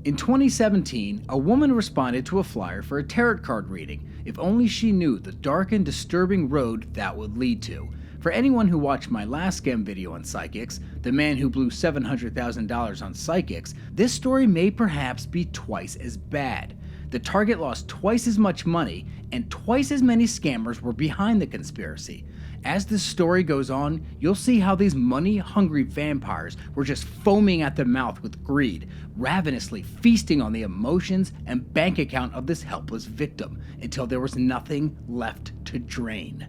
In 2017, a woman responded to a flyer for a tarot card reading, if only she knew the dark and disturbing road that would lead to. For anyone who watched my last scam video on psychics, the man who blew $700,000 on psychics, this story may perhaps be twice as bad. The target lost twice as much money, and twice as many scammers were behind the conspiracy. As this story goes on, you'll see how these money-hungry vampires were just foaming at the mouth with greed, ravenously feasting on the emotions and bank account of this helpless victim, until there was nothing left to drain.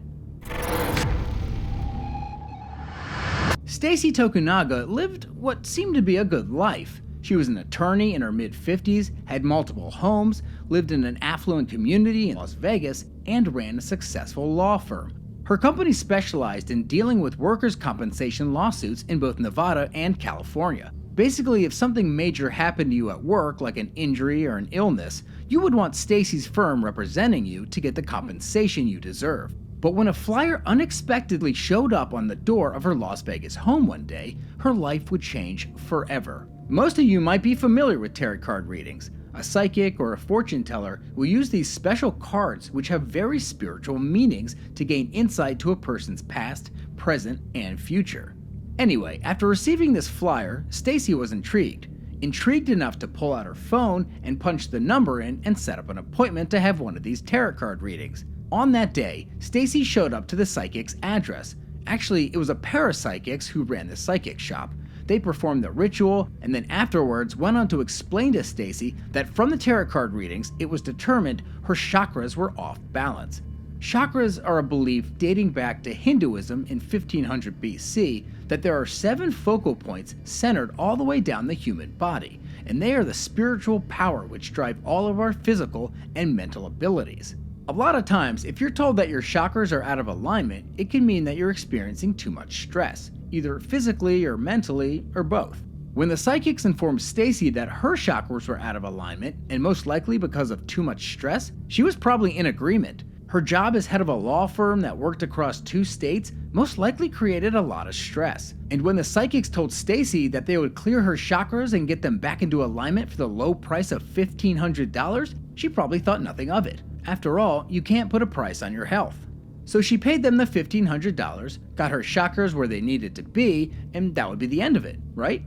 Stacy Tokunaga lived what seemed to be a good life. She was an attorney in her mid-50s, had multiple homes, lived in an affluent community in Las Vegas, and ran a successful law firm. Her company specialized in dealing with workers' compensation lawsuits in both Nevada and California. Basically, if something major happened to you at work, like an injury or an illness, you would want Stacy's firm representing you to get the compensation you deserve. But when a flyer unexpectedly showed up on the door of her Las Vegas home one day, her life would change forever. Most of you might be familiar with tarot card readings. A psychic or a fortune teller will use these special cards which have very spiritual meanings to gain insight to a person's past, present, and future. Anyway, after receiving this flyer, Stacy was intrigued enough to pull out her phone and punch the number in and set up an appointment to have one of these tarot card readings. On that day, Stacy showed up to the psychic's address. Actually, it was a pair of psychics who ran the psychic shop. They performed the ritual and then afterwards went on to explain to Stacy that from the tarot card readings, it was determined her chakras were off balance. Chakras are a belief dating back to Hinduism in 1500 BC that there are 7 focal points centered all the way down the human body, and they are the spiritual power which drive all of our physical and mental abilities. A lot of times, if you're told that your chakras are out of alignment, it can mean that you're experiencing too much stress, either physically or mentally, or both. When the psychics informed Stacy that her chakras were out of alignment, and most likely because of too much stress, she was probably in agreement. Her job as head of a law firm that worked across 2 states most likely created a lot of stress. And when the psychics told Stacy that they would clear her chakras and get them back into alignment for the low price of $1,500, she probably thought nothing of it. After all, you can't put a price on your health. So she paid them the $1,500, got her chakras where they needed to be, and that would be the end of it, right?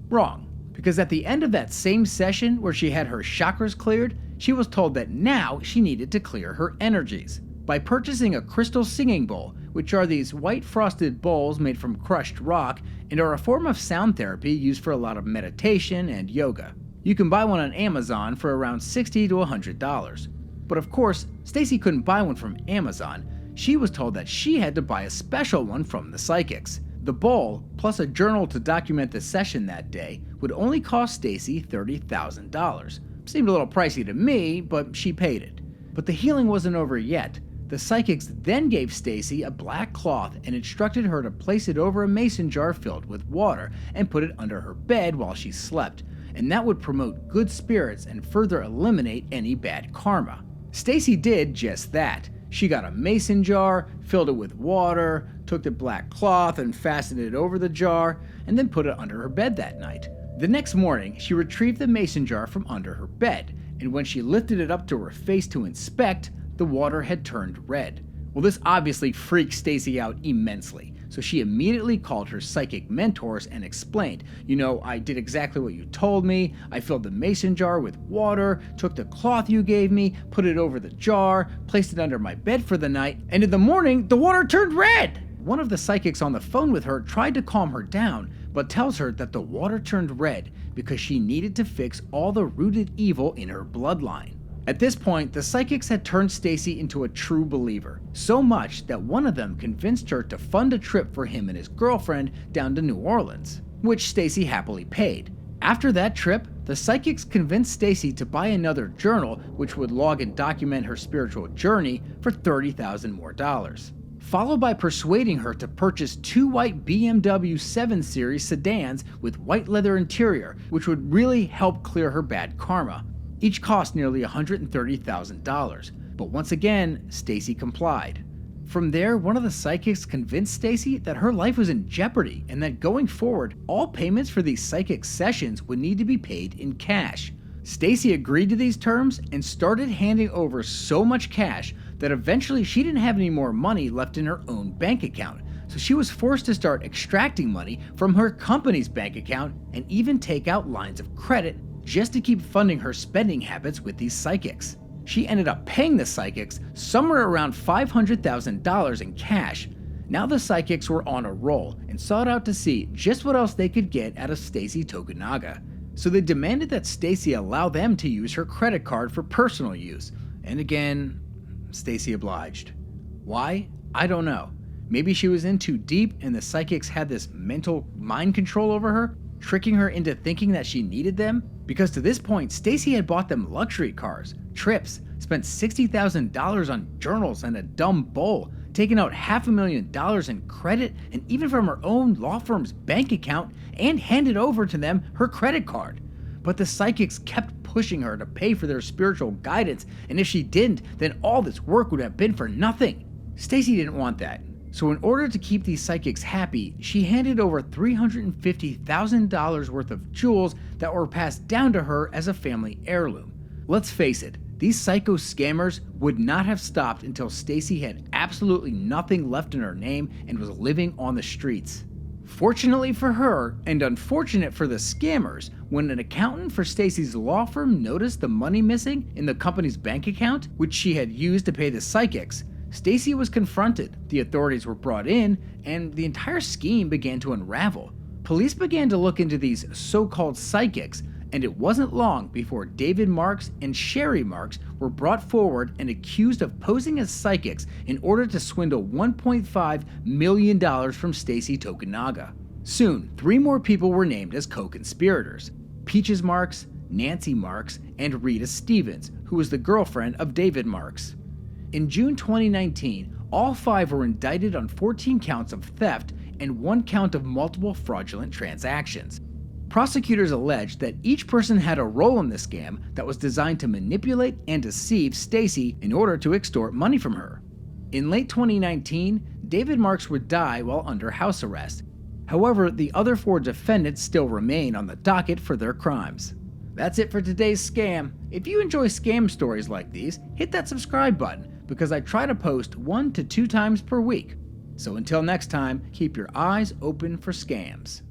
Wrong. Because at the end of that same session where she had her chakras cleared, she was told that now she needed to clear her energies. By purchasing a crystal singing bowl, which are these white frosted bowls made from crushed rock and are a form of sound therapy used for a lot of meditation and yoga. You can buy one on Amazon for around $60 to $100. But of course, Stacy couldn't buy one from Amazon. She was told that she had to buy a special one from the psychics. The bowl, plus a journal to document the session that day, would only cost Stacy $30,000. Seemed a little pricey to me, but she paid it. But the healing wasn't over yet. The psychics then gave Stacy a black cloth and instructed her to place it over a mason jar filled with water and put it under her bed while she slept, and that would promote good spirits and further eliminate any bad karma. Stacy did just that. She got a mason jar, filled it with water, took the black cloth and fastened it over the jar, and then put it under her bed that night. The next morning, she retrieved the mason jar from under her bed, and when she lifted it up to her face to inspect, the water had turned red. Well, this obviously freaked Stacy out immensely, so she immediately called her psychic mentors and explained, I did exactly what you told me. I filled the mason jar with water, took the cloth you gave me, put it over the jar, placed it under my bed for the night, and in the morning, the water turned red! One of the psychics on the phone with her tried to calm her down, but tells her that the water turned red because she needed to fix all the rooted evil in her bloodline. At this point, the psychics had turned Stacy into a true believer, so much that one of them convinced her to fund a trip for him and his girlfriend down to New Orleans, which Stacy happily paid. After that trip, the psychics convinced Stacy to buy another journal which would log and document her spiritual journey for $30,000 more, followed by persuading her to purchase 2 white BMW 7 Series sedans with white leather interior, which would really help clear her bad karma. Each cost nearly $130,000, but once again, Stacy complied. From there, one of the psychics convinced Stacy that her life was in jeopardy and that going forward, all payments for these psychic sessions would need to be paid in cash. Stacy agreed to these terms and started handing over so much cash that eventually she didn't have any more money left in her own bank account. So she was forced to start extracting money from her company's bank account and even take out lines of credit just to keep funding her spending habits with these psychics. She ended up paying the psychics somewhere around $500,000 in cash. Now the psychics were on a roll and sought out to see just what else they could get out of Stacy Tokunaga. So they demanded that Stacy allow them to use her credit card for personal use. And again, Stacy obliged. Why? I don't know. Maybe she was in too deep and the psychics had this mental mind control over her, tricking her into thinking that she needed them? Because to this point, Stacy had bought them luxury cars, trips, spent $60,000 on journals and a dumb bowl, taken out $500,000 in credit and even from her own law firm's bank account, and handed over to them her credit card. But the psychics kept pushing her to pay for their spiritual guidance, and if she didn't, then all this work would have been for nothing. Stacy didn't want that. So in order to keep these psychics happy, she handed over $350,000 worth of jewels that were passed down to her as a family heirloom. Let's face it, these psycho scammers would not have stopped until Stacy had absolutely nothing left in her name and was living on the streets. Fortunately for her, and unfortunate for the scammers, when an accountant for Stacy's law firm noticed the money missing in the company's bank account, which she had used to pay the psychics, Stacy was confronted, the authorities were brought in, and the entire scheme began to unravel. Police began to look into these so-called psychics, and it wasn't long before David Marks and Sherry Marks were brought forward and accused of posing as psychics in order to swindle $1.5 million from Stacy Tokunaga. Soon, 3 more people were named as co-conspirators: Peaches Marks, Nancy Marks, and Rita Stevens, who was the girlfriend of David Marks. In June 2019, all 5 were indicted on 14 counts of theft and 1 count of multiple fraudulent transactions. Prosecutors alleged that each person had a role in the scam that was designed to manipulate and deceive Stacy in order to extort money from her. In late 2019, David Marks would die while under house arrest. However, the other 4 defendants still remain on the docket for their crimes. That's it for today's scam. If you enjoy scam stories like these, hit that subscribe button because I try to post 1 to 2 times per week. So until next time, keep your eyes open for scams.